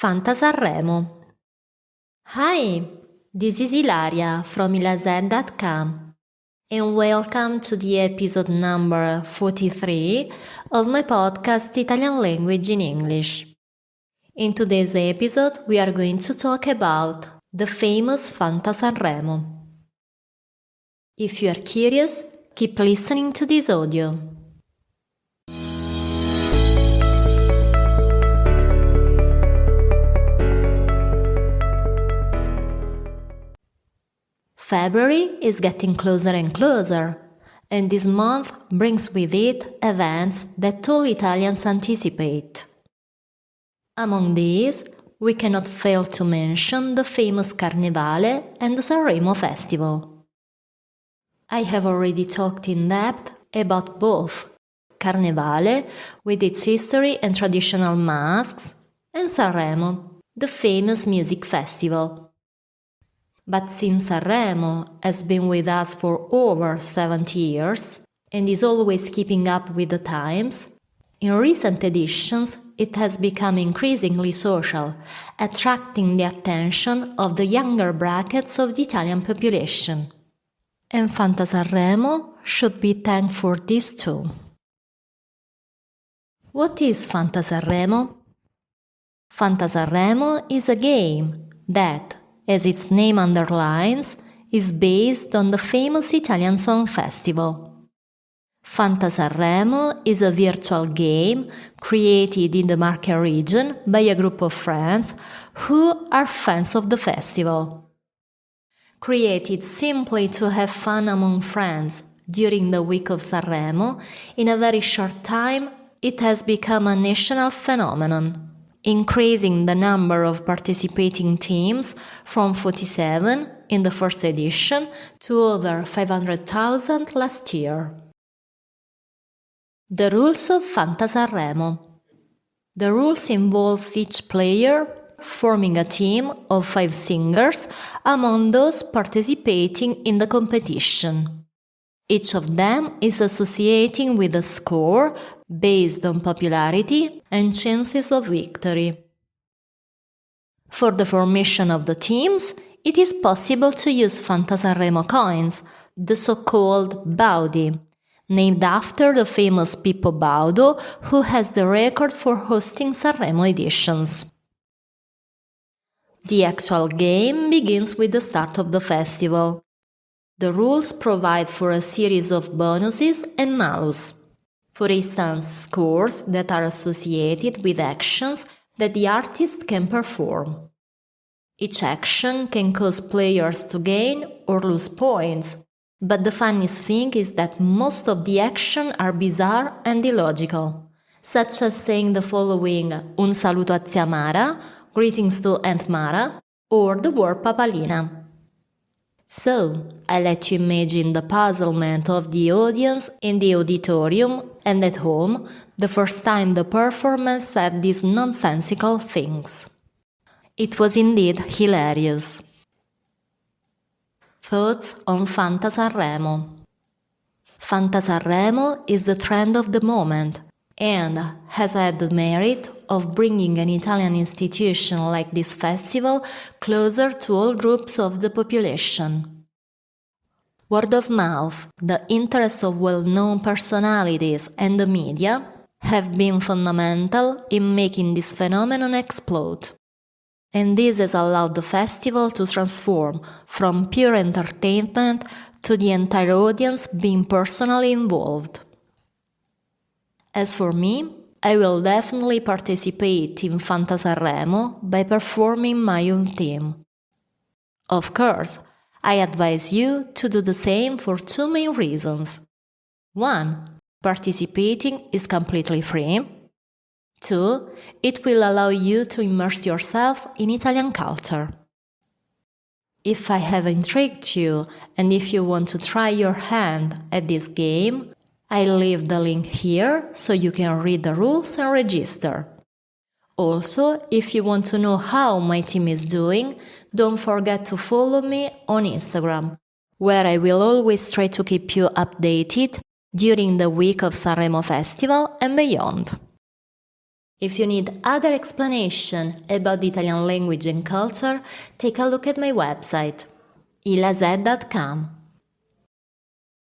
FantaSanremo. Hi, this is Ilaria from ilazed.com and welcome to the episode number 43 of my podcast Italian Language in English. In today's episode, we are going to talk about the famous FantaSanremo. If you are curious, keep listening to this audio. February is getting closer and closer, and this month brings with it events that all Italians anticipate. Among these, we cannot fail to mention the famous Carnivale and the Sanremo festival. I have already talked in depth about both Carnivale, with its history and traditional masks, and Sanremo, the famous music festival. But since Sanremo has been with us for over 70 years and is always keeping up with the times, in recent editions it has become increasingly social, attracting the attention of the younger brackets of the Italian population. And FantaSanremo should be thanked for this too. What is FantaSanremo? FantaSanremo is a game that, as its name underlines, is based on the famous Italian song festival. FantaSanremo is a virtual game created in the Marche region by a group of friends who are fans of the festival. Created simply to have fun among friends during the week of Sanremo, in a very short time it has become a national phenomenon, increasing the number of participating teams from 47 in the first edition to over 500,000 last year. The rules of FantaSanremo. The rules involve each player forming a team of 5 singers among those participating in the competition. Each of them is associating with a score based on popularity and chances of victory. For the formation of the teams, it is possible to use FantaSanremo coins, the so-called Baudi, named after the famous Pippo Baudo, who has the record for hosting Sanremo editions. The actual game begins with the start of the festival. The rules provide for a series of bonuses and malus. For instance, scores that are associated with actions that the artist can perform. Each action can cause players to gain or lose points, but the funniest thing is that most of the actions are bizarre and illogical, such as saying the following "Un saluto a zia Mara," "Greetings to Aunt Mara," or the word "papalina." So, I let you imagine the puzzlement of the audience in the auditorium and at home the first time the performer said these nonsensical things. It was indeed hilarious. Thoughts on FantaSanremo. FantaSanremo is the trend of the moment and has had the merit of bringing an Italian institution like this festival closer to all groups of the population. Word of mouth, the interest of well-known personalities and the media have been fundamental in making this phenomenon explode. And this has allowed the festival to transform from pure entertainment to the entire audience being personally involved. As for me, I will definitely participate in FantaSanremo by performing my own theme. Of course, I advise you to do the same for 2 main reasons. 1. Participating is completely free. 2. It will allow you to immerse yourself in Italian culture. If I have intrigued you and if you want to try your hand at this game, I'll leave the link here so you can read the rules and register. Also, if you want to know how my team is doing, don't forget to follow me on Instagram, where I will always try to keep you updated during the week of Sanremo Festival and beyond. If you need other explanation about the Italian language and culture, take a look at my website, ilazed.com.